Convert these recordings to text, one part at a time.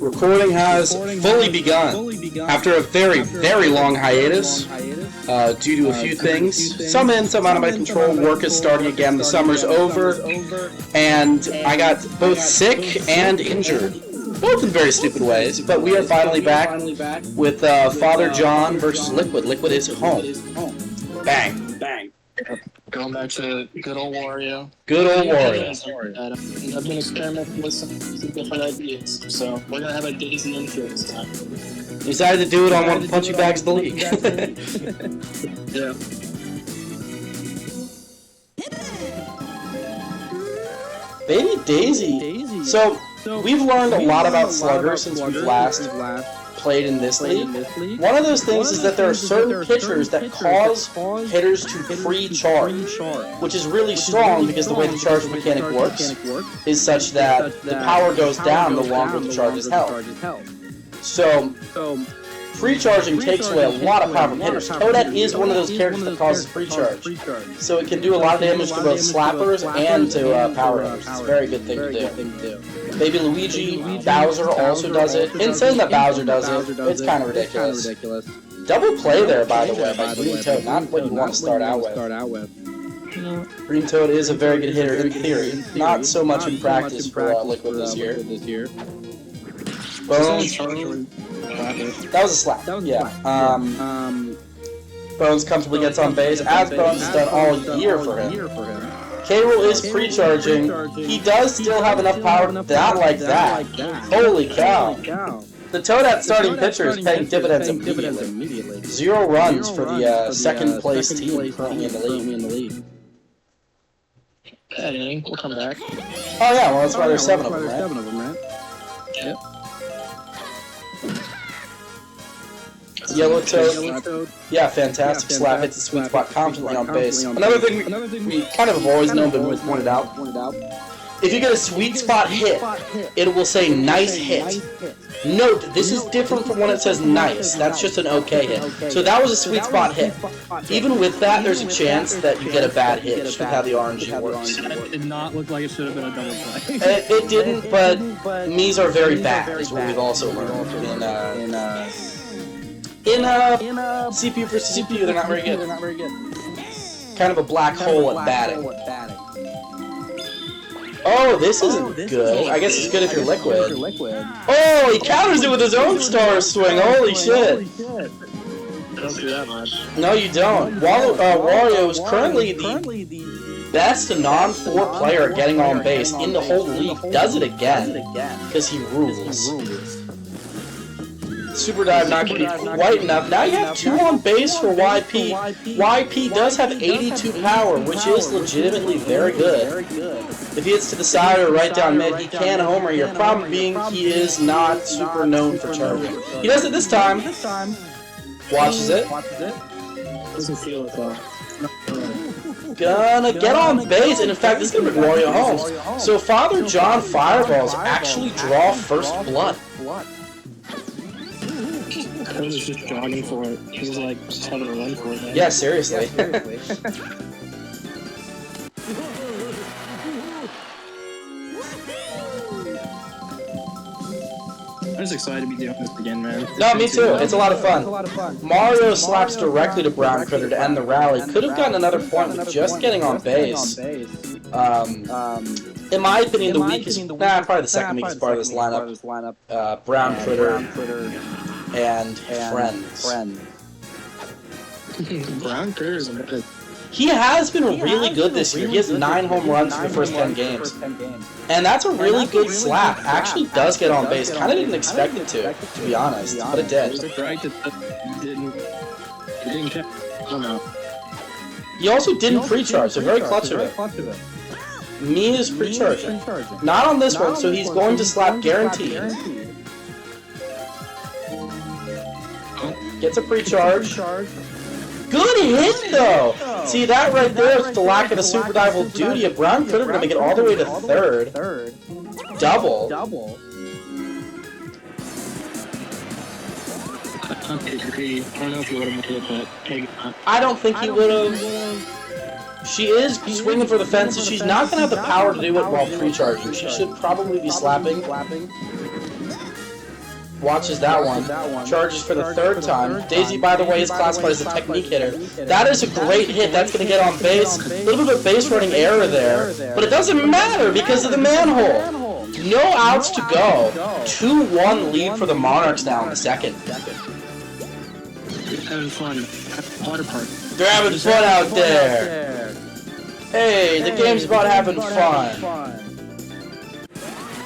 Recording has fully begun after a very, very long hiatus due to a few things. Some in, some out of my control. Work is starting again. The summer's over, and I got both sick and injured, both in very stupid ways. But we are finally back with FatherJohn versus Liquid. Liquid is home. Bang, bang. Going back to good old Wario. Good old Wario. I've been experimenting with some different ideas, so we're gonna have a Daisy infield this time. You decided to do it on one of the punching bags of the league. Yeah. Baby Daisy. So we've learned a lot about Sluggers since we've last played in this league. One of those things is that there are certain pitchers that cause hitters to pre-charge, which is really strong because the way the charge mechanic works is such that the power goes down the longer the charge is held. So pre-charging takes away a lot of power from hitters. Toadette is one of those characters that causes pre-charge, so it can do a lot of damage to both slappers and to power hitters. It's a very good thing to do. Baby Luigi, Bowser also does it. In saying that Bowser does it, it's kind of ridiculous. Double play there, by the way, by Green Toad, not what you want to start out with. Green Toad is a very good hitter in theory, not so much in practice for Liquid this year. Bones. That was a slap. Yeah. Bones comfortably gets on base, as Bones has done all year for him. K-Rool is pre-charging. He does still have enough power to not like that. Holy cow. The Toadette starting pitcher is paying dividends immediately. 0 runs for the second place team currently in the league. Bad inning. We'll come back. Oh yeah, well that's why there's 7 of them, right? Yep. Yellow Toad, yeah, fantastic slap, hits the sweet spot confidently on base. Another thing we kind of have always known, but we've pointed out, if you get a sweet spot hit, it will say nice hit. Note, this is different from when it says nice, that's just an okay hit. So that was a sweet spot hit. Even with that, there's a chance that you get a bad hit, just with how the RNG works. It did not look like it should have been a double play. It didn't, but Mii's are very bad, is what we've also learned in CPU versus CPU, they're not very good. Kind of a black hole at batting. Oh, this isn't good. I guess it's good if you're Liquid. Oh, he counters it with his own star swing. Holy shit. Don't do that much. No, you don't. Wario is currently the best non-4 player getting on base in the whole league. Does it again, because he rules. Super Dive not going to be quite enough. Now you have 2 on base for YP. YP does have 82 power, which is legitimately very good. If he hits to the side or right down mid, he can homer here. Problem being, he is not super known for charging. He does it this time. Watches it. Doesn't feel it though. Gonna get on base, and in fact, this is gonna bring Wario home. So FatherJohn fireballs actually draw first blood. I was just jogging for it. He was like just having a run for it. Yeah, seriously. I'm just excited to be doing this again, man. No, me too. It's a lot of fun. Mario slaps directly to Brown Critter to end the rally. Could have gotten another point with just getting on base. In my opinion, the weakest, probably the second weakest part of this lineup, Brown Critter and Friends. Brown Critter is good. He has been really good this year. He has 9 home runs for the first 10 games. And that's a really good slap. Actually does get on base. Kind of didn't expect it to be honest. But it did. He also didn't pre-charge, so very clutch of it. Mii is pre-charging. Not on this one, so he's going to slap guaranteed. Gets a pre-charge. Good hit, though! See, that right there is the lack of a super dive will do to you. Brown Critter going to make it all the way to 3rd. Double. I don't think he would have. She is swinging for the fences. She's not going to have the power to do it while pre-charging. She should probably be slapping. Watches that one. Charges for the third time. Daisy, by the way, is classified as a technique hitter. That is a great hit. That's going to get on base. A little bit of a base running error there. But it doesn't matter because of the manhole. No outs to go. 2-1 lead for the Monarchs now in the second. Having fun. Water park. They're having fun out there. Hey, the game's about having fun.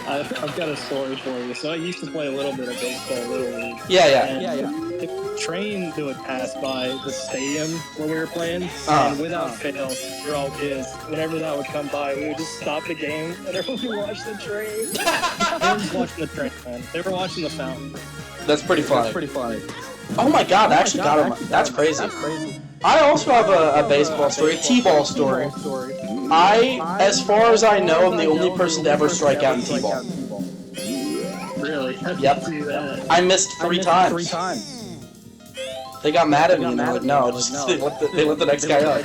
I've got a story for you. So I used to play a little bit of baseball, Little League. Yeah. The train would pass by the stadium where we were playing, and without fail, your all is, whenever that would come by, we would just stop the game and everyone would watch the train. They were watching the train, man. They were watching the fountain. That's pretty funny. Oh my god, that actually got him. That's crazy. I also have a baseball story, a t-ball story. As far as I know, I'm the only person to ever strike out in t-ball. Really? Yep. I missed 3 times. They got mad at me and they're like, no, just they let the next guy up.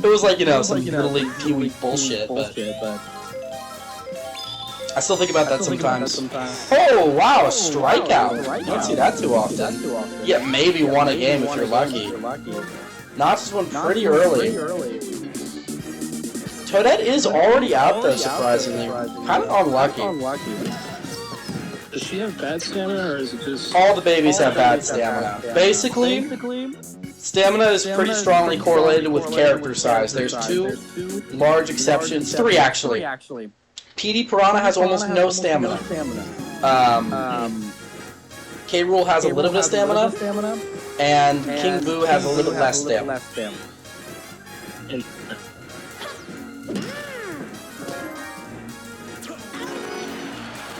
It was like, some Little League Pee-wee bullshit, but I still think about that sometimes. Oh, wow, a strikeout. You don't see that too often. Yeah, maybe one a game if you're lucky. Notch won pretty early. Toadette is already out though, surprisingly. Kind of unlucky. Does she have bad stamina, or is it just... All the babies have bad stamina. Basically, stamina is pretty strongly correlated with character size. There's 2 large exceptions. 3 actually. PD Piranha has almost no stamina. K. Rool has a little bit of stamina. And King Boo has a little bit less stamina.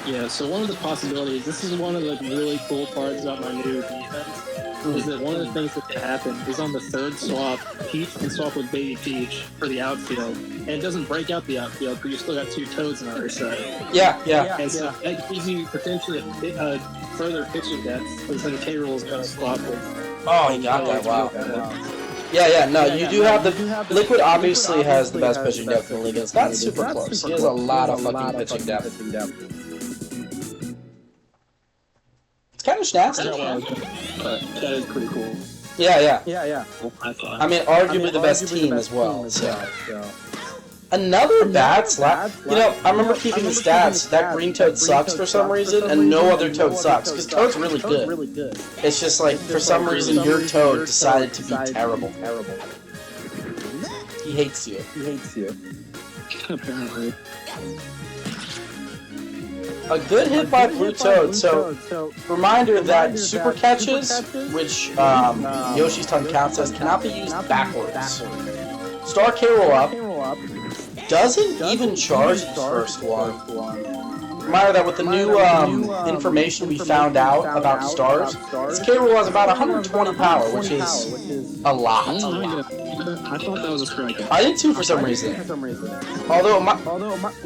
Yeah, so one of the possibilities, this is one of the really cool parts about my new defense, is that one of the things that can happen is on the third swap, Peach can swap with Baby Peach for the outfield, and it doesn't break out the outfield, but you still got 2 Toads on the other side. Yeah. And so that gives you potentially further pitching depth, because then K. Rool is going to swap with. Oh, he got that, wow. Yeah, no, you do have the... Liquid obviously has the best pitching depth in the league. It's not super close. He has a lot of fucking pitching depth. It's kind of snazzy. But that is pretty cool. Yeah. I mean, arguably the best team as well, so... Another bad slap. I remember keeping the stats. That green Toad sucks for some reason, and no other Toad sucks, because Toad's really good. It's just like, for some reason, your Toad decided to be terrible. He hates you. Apparently. A good hit by Blue Toad. So, reminder that super catches, which Yoshi's tongue counts as, cannot be used backwards. Star K. Rool up. Doesn't even charge the first one. Reminder that with the new information we found out about stars, this K. Rool has about 120 power, which is a lot. I thought that was a strikeout. I did too for some reason. Although, I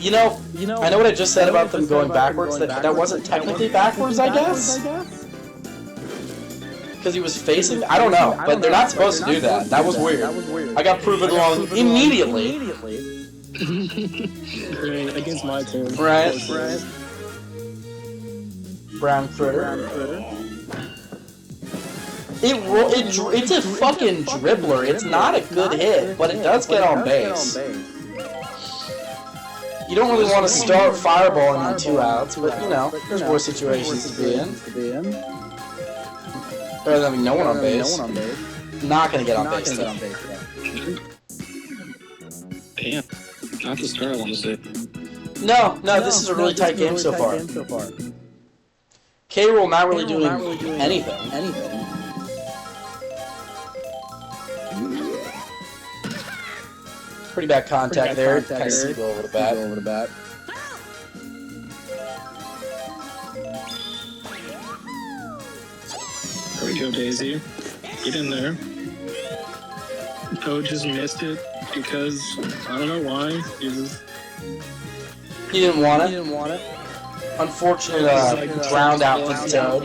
know what I just said about them going backwards, that wasn't technically backwards, I guess? Because he was facing... I don't know, but they're not supposed to do that. That was weird. I got proven wrong immediately. Against my team. Right. Brown critter. It's a fucking dribbler. It's not a good hit, but it does get on base. You don't really want to start fireballing on 2 outs, but there's worse situations to be in. Better than having no one on base. Not gonna get on base though. Damn. Not the start I want to say. No, this is a really tight game so far. K. Rool not really doing anything. Pretty bad contact there. Kind of see go over the bat. There we go, Daisy. Get in there. Toad just missed it because I don't know why. He didn't want it. Unfortunate ground out for the Toad.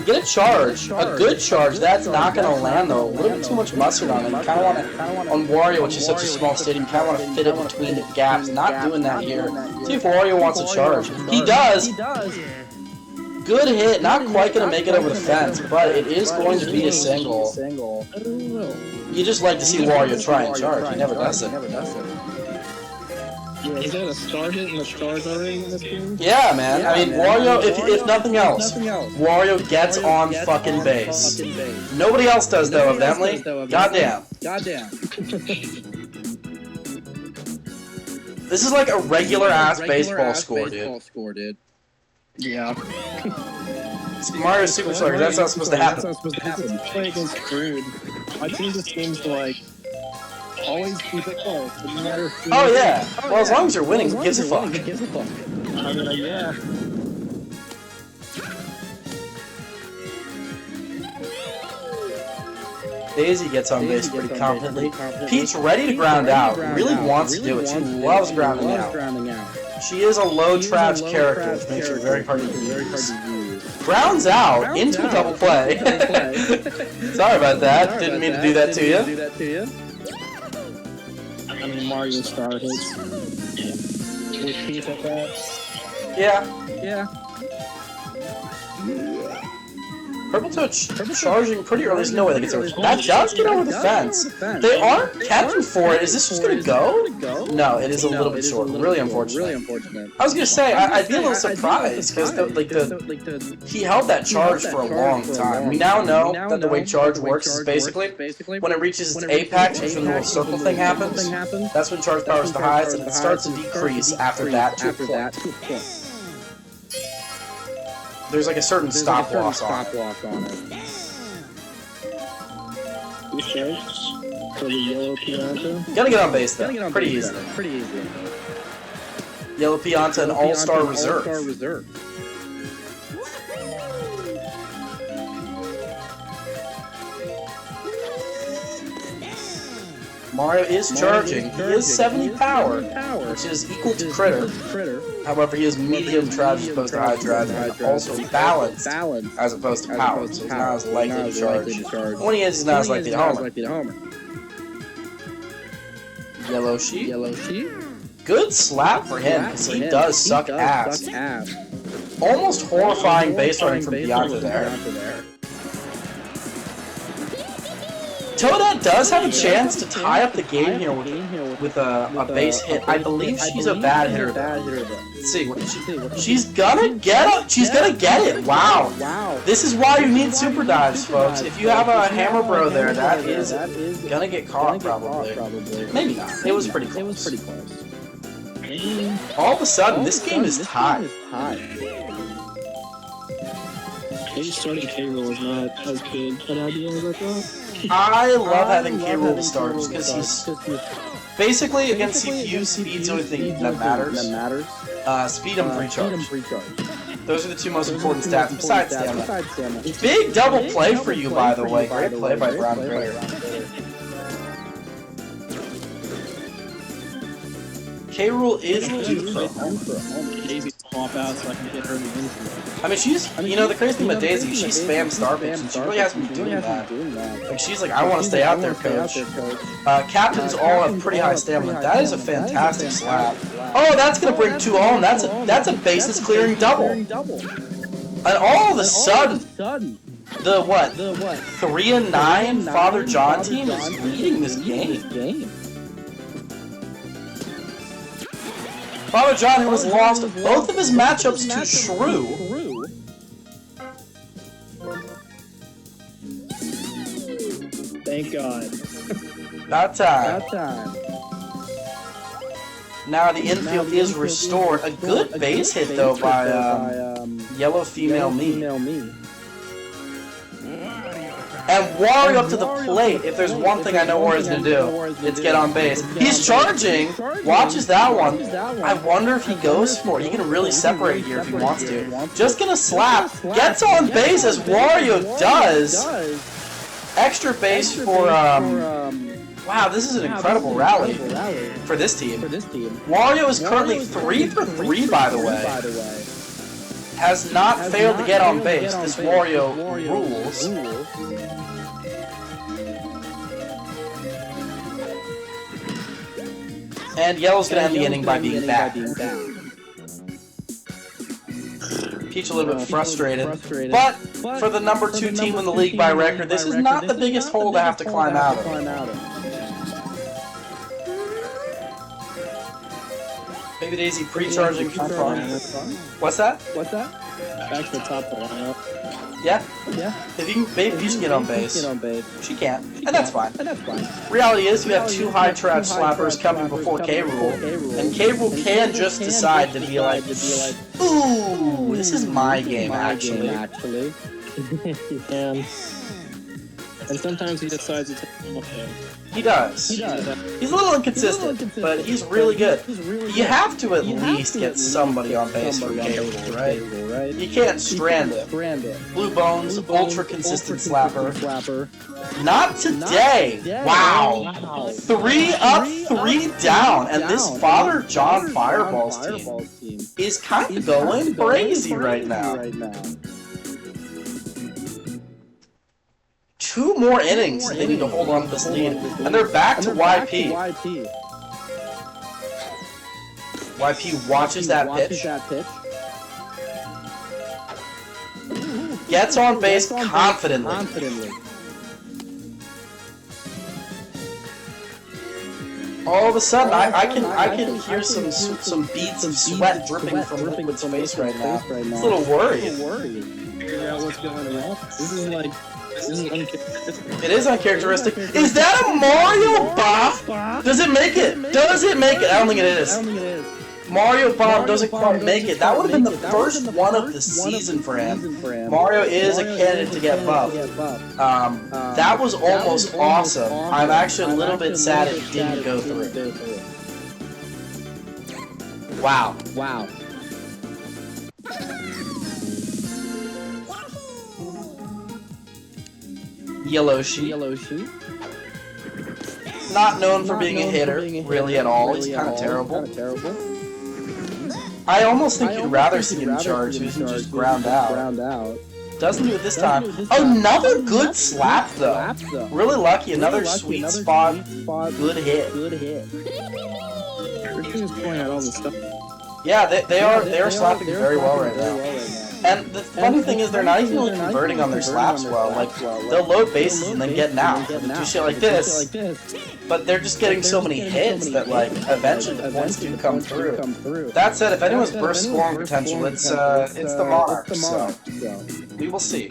Get a charge, a good charge. That's not going to land though. A little bit too much mustard on it. You kind of want to, on Wario, which is such a small stadium, you kind of want to fit it between the gaps. Not doing that here. See if Wario wants a charge. He does. Good hit, not quite going to make it over the fence, but it is going to be a single. I don't know. You just like to see Wario try and charge. He never does it. Yeah, is that a star hit and the stars already in this game? Yeah, man. I mean, Wario, if nothing else, Wario gets on fucking base. Nobody else does, though, evidently. Goddamn. This is like a regular-ass baseball score, dude. Yeah. Mario Super Sluggers, that's not supposed to happen. Play against Crude. My team just seems to, like, always keep it close. No matter who. Oh, yeah. Well, as long as you're winning, who gives a fuck? I mean, yeah. Daisy gets on base pretty confidently. Peach ready to ground out. Really wants to do it. She loves grounding out. She is a low trash character, which makes her very hard to use. Grounds out into a double play. Sorry about that. Didn't mean to do that to you. I mean, Mario star hits. With Peach at that. Yeah. Purple Touch charging pretty early. There's no way that gets over. That does get over the fence. They aren't catching for it. Is this just gonna go? No, it is a little bit short. Really unfortunate. I was gonna say I'd be a little surprised because he held that charge for a long time. We now know that the way charge works is basically when it reaches its apex, which is when the little circle thing happens. That's when charge power is the highest, and it starts to decrease after that to a point. There's like a certain stop loss on it. Okay. For the yellow Pianta. Gotta get on base though. Pretty easily. Yellow Pianta and All-Star Reserve. Mario is charging. He is 70 power, which is equal to Critter. However, he is medium trash as opposed to high trash, and also balanced as opposed to power, so he's not as likely to charge. When he is, he's not as likely to homer. Yellow Sheep. Good slap for him, because he does suck ass. Almost horrifying base running from Bianca there. Toadette does have a chance to tie up the game here with a base hit. I believe she's a bad hitter. Let's see. She's gonna get it. She's gonna get it. Wow. This is why you need super dives, folks. If you have a hammer bro there, that is gonna get caught probably. Maybe not. It was pretty close. All of a sudden, this game is tied. Maybe starting K-Roll is not as good an idea as I thought. I love having K-Roll starters because he's basically against CPU, speed's the only thing that matters. Speed and pre-charge. Those are the two most important stats besides stamina. Big double play for you, by the way. Great play by Brown Critter. K-Rool is due for a home. Daisy pop out so I can get her in the infield. I mean, she's, you know, the crazy thing about Daisy, she spams star pitch, and she really hasn't been doing that. Like, she's like, I want to stay out there, coach. Captains all have pretty high stamina. That is a fantastic slap. Oh, that's going to bring two home. That's a bases clearing double. And all of a sudden, the 3-9 FatherJohn team is leading this game. FatherJohn, who has lost both of his matchups to Shrew. Thank God. About time. Now the infield is restored. A good base hit, though, by Yellow Female Me. And Wario up to the plate. If there's one thing I know Wario's going to do, it's get on base. He's charging. Watches that one. I wonder if he goes for it. He can really separate here if he wants to. Just going to slap. Gets on base as Wario does. Extra base for, wow, this is an incredible rally for this team. Wario is currently 3 for 3, by the way. Has not failed to get on base. This Wario rules. And Yellow's going to end the inning by being back. Peach a little bit frustrated. But for the number 2 team in the league by record, this is not the biggest hole to have to climb out of. Baby Daisy pre-charging for fun. What's that? Back to the top of the lineup. Yeah? If you can, Baby Peach can get on base. She can't, and that's fine. Reality is, you have 2 high trash slappers coming before K-Rool, and K-Rool can just decide to be like, ooh, this is my game, actually. And sometimes he decides to take him away. He does. He's a little inconsistent, but he's really good. You have to at least get somebody on base for K-Rool, right? You can't strand him. Blue Bones, ultra consistent slapper. Not today! Wow! 3 up, 3 down, and this FatherJohn Fireballs team is kind of going crazy right now. 2 more innings they need to hold on to this lead, and they're back to YP. YP watches that pitch. Gets on base confidently. All of a sudden, I can hear some beads of sweat dripping from Liquid's face right now. It's a little worried. Figure out what's going on. This is uncharacteristic. It is uncharacteristic. Is that a Mario Bomb? Does it make it? Does it make it? I don't think it is. Mario Bomb doesn't quite make it. That would have been the first one of the season for him. Mario is a candidate to get buffed. That was almost awesome. I'm actually a little bit sad it didn't go through. Wow. Yellow Sheet. Not known for being a hitter, really at all. He's kind of terrible. I almost think you'd rather see him charge who's just ground out. Doesn't do it this time. Another good slap, though. Really lucky. Another sweet spot. Good hit. Everything's pulling out all this stuff. Yeah, they are slapping very well right now. And the funny thing is, they're not even really converting on their slaps well. Like, they'll load bases and then get out. Do shit like this. But they're just getting so many hits that, like, eventually the points do come through. That said, if anyone's burst scoring potential, it's the Monarchs. So we will see.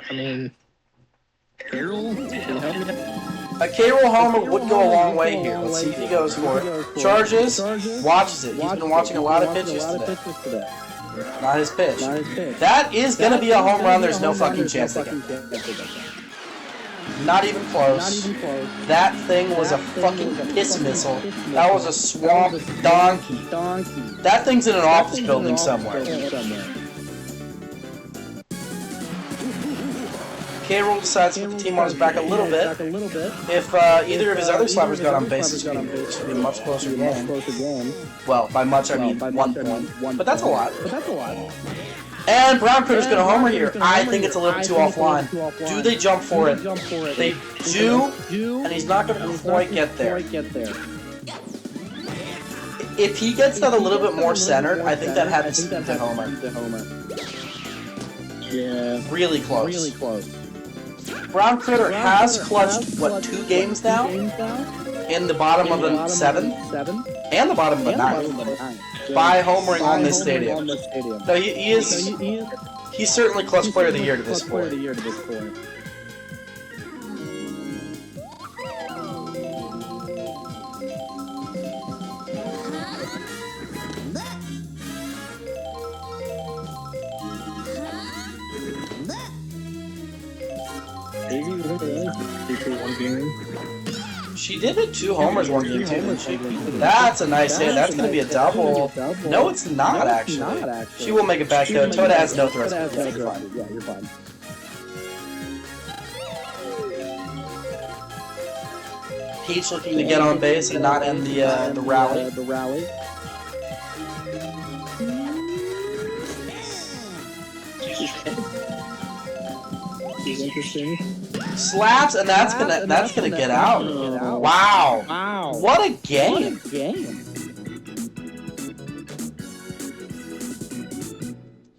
I mean, K-Rool can help me. A K-Rool homer would go a long way here. Let's see if he goes for it. Charges, watches it. He's been watching a lot of pitches today. Not his pitch. That is going to be a home run. There's no fucking chance they get it. Not even close. That thing was a fucking piss missile. That was a swamp donkey. That thing's in an office building somewhere. K-Rool decides to put the team on his back a little bit. If either of his other slappers got on base, it should be a much closer game. Well, by much I mean 1 point. But that's a lot. And Brown Critter's going to homer here. I think it's a little bit too offline. Do they jump for it? They do, and he's not going to quite get there. If he gets that a little bit more centered, I think that had to speed to homer. Yeah. Really close. Brown Critter has clutched, what, 2 games now? In the bottom of the 7? And the bottom of the 9. By homering on this stadium. No, he's certainly clutch player of the year to this point. She did hit 2 homers one game too, didn't she? That's a nice hit. That's going to be a double. No, it's not actually. She will make it back though. Toda has no threats. Yeah, you're fine. Peach looking to get on base and not end the rally. He's interesting. Slaps, and that's gonna get out. Wow. What a game.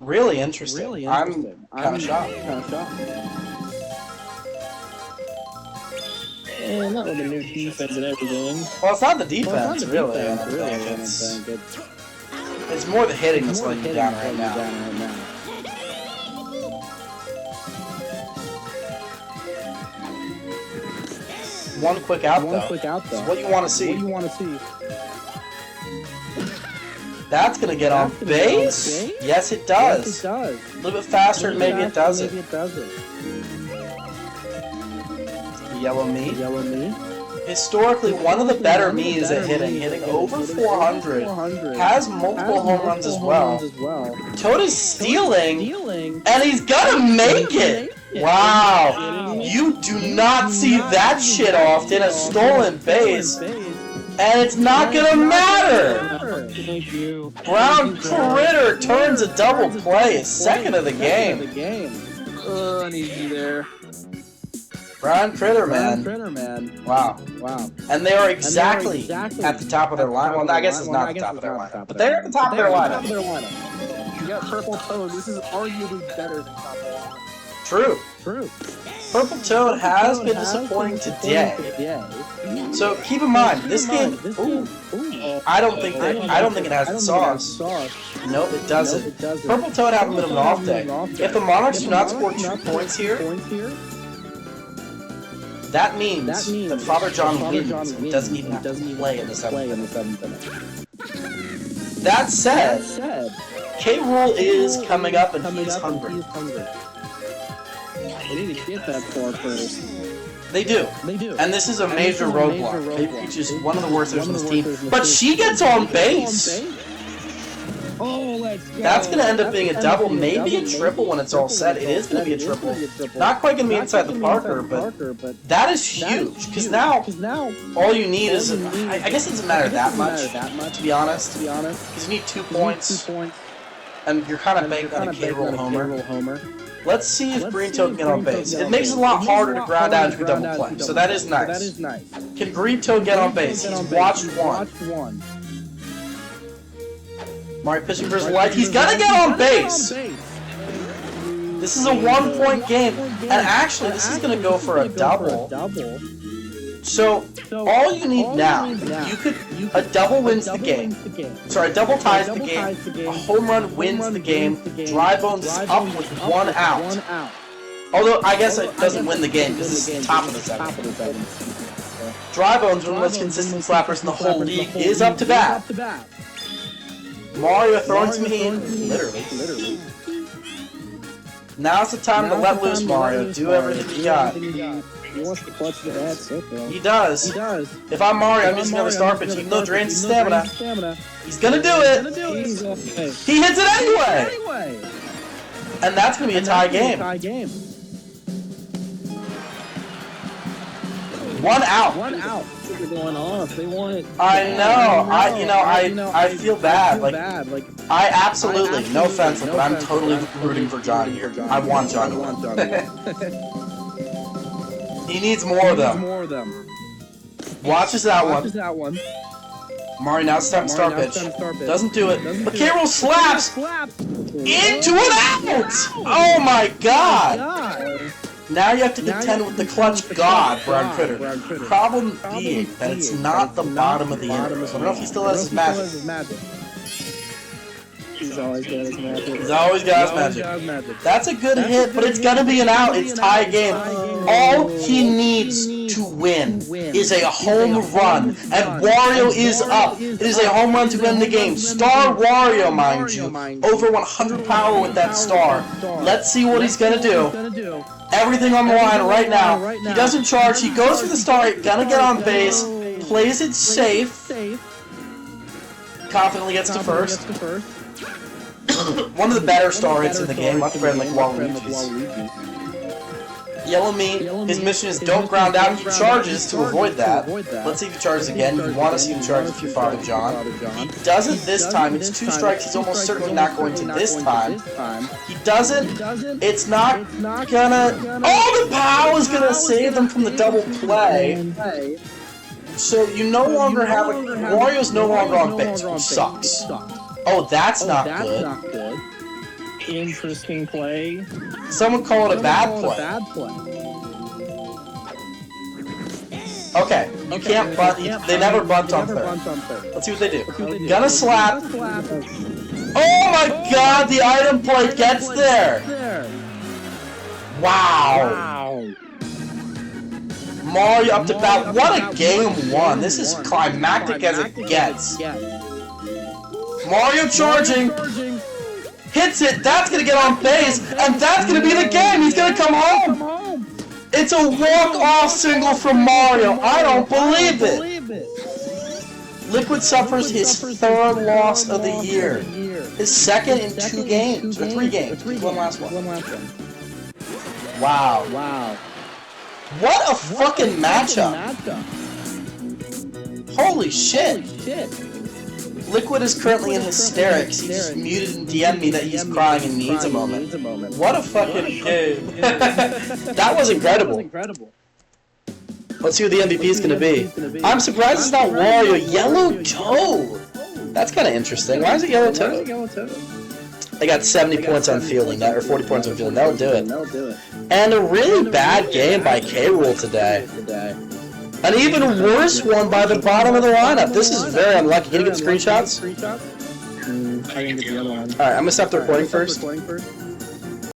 Really interesting. I'm kind of shocked. And not with the new defense and everything. Well, it's not the defense, really. It's more the hitting that's letting you down right now. One quick out, though. It's what you want to see. That's going to get on base? Yes, it does. A little bit faster, and maybe it doesn't. Yellow me. Historically, one of the better me's at hitting over 400, has multiple home runs as well. Toad is stealing, and he's gonna make it! Wow! You do not see that shit often, a stolen base, and it's not gonna matter! Brown Critter turns a double play, his second of the game. I need you there. Brown Critter, man. Wow. And they are exactly at the top of their line. Well, I guess it's not the top of their lineup, but they're at the top of their lineup. You got Purple Toad. This is arguably better than top of the lineup. True. Purple Toad has been disappointing today. So keep in mind, this game. Ooh, I don't think it has the sauce. Nope, it doesn't. Purple Toad having a bit of an off day. If the Monarchs do not score 2 points here, that means that FatherJohn wins and doesn't even have to play in the 7th inning. That said, K-Rool is coming up and he's hungry. They need to get that far first. They do. And this is a major roadblock. Which is one of the worst hitters on this team. But she gets on base! Oh, let's go. That's going to end up being a double, maybe a triple when it's all set. It is going to be a triple. Not quite going to be inside the Parker, but that is huge. Because now, all you need is, I guess it doesn't matter that much, to be honest. Because you need 2 points, and you're kind of banking on a K-Rool homer. Let's see if Green Toad can get on base. It makes it a lot harder to ground out into a double play, so that is nice. Can Green Toad get on base? He's watched one. Mario pitching for his life. He's gonna get on base! This is a 1-point game. And actually, this is gonna go for a double. So, all you need now, a double wins the game. Sorry, a double ties the game. A home run wins the game. Dry Bones is up with 1 out. Although, I guess it doesn't win the game because this is the top of the 7th. Dry Bones, one of the most consistent slappers in the whole league, is up to bat. Mario throwing some heat, literally. Now's the time to let loose, Mario. Do everything you got. He wants to clutch the bat so bad. He does. If I'm Mario, I'm using another star pitch, even though it drains his stamina. He's gonna do it. He hits it anyway. And that's gonna be a tie game. 1 out. They're going off. They want it. I know. I feel bad. Like, I absolutely, no offense, but I'm totally rooting for John here. I want John to win. He needs more of them. Watches that one. Mario, now it's time to start pitch. Doesn't do it. But K-Rool slaps into an out! Oh my god! Now you have to contend with the clutch god, Brown Critter. Problem being that it's not the bottom of the inning. I don't know if he still has his magic. He's always got his magic. That's a good hit, but it's gonna be an out. It's tie game. All he needs to win is a home run, and Wario is up. It is a home run to win the game. Star Wario, mind you. Over 100 power with that star. Let's see what he's gonna do. Everything on the line right now. He doesn't charge. He goes for the star. Gonna get on base. Plays it safe. Confidently gets to first. One of the better star hits in the game, left friend like Waluigi's. Yellow Me, his mission is don't ground out, he charges to avoid that. Let's see if he charges again. You want to see him charge if you're FatherJohn. He doesn't this time, it's 2 strikes, he's almost certainly not going to this time. He doesn't, it's not gonna... Oh, the POW is gonna save them from the double play. So you no longer have a... Wario's no longer on base, which sucks. Oh, that's not good. interesting play. Someone call it a bad play. Okay, you can't bunt. They never bunt on third. Let's see what they do. Gonna slap. Oh my god, the item play gets there. Wow. Mario up to bat. What a game one. This is climactic as it gets. Mario charging. Hits it. That's going to get on base. And that's going to be the game. He's going to come home. It's a walk-off single from Mario. I don't believe it. Liquid suffers his third loss of the year. His second in 2 games. Or 3 games. One last one. Wow. What a fucking matchup. Holy shit. Liquid is currently in hysterics. He just muted and DM'd me that he's crying and needs a moment. What a fucking game. That was incredible. Let's see who the MVP is going to be. I'm surprised it's not Wario. Yellow Toad. That's kind of interesting. Why is it Yellow Toad? They got 70 points on fielding, or 40 points on fielding. That'll do it. And a really bad game by K-Rool today. An even worse one by the bottom of the lineup. This is very unlucky. Can you get the screenshots? I can get the other one. Alright, I'm going to stop the recording first.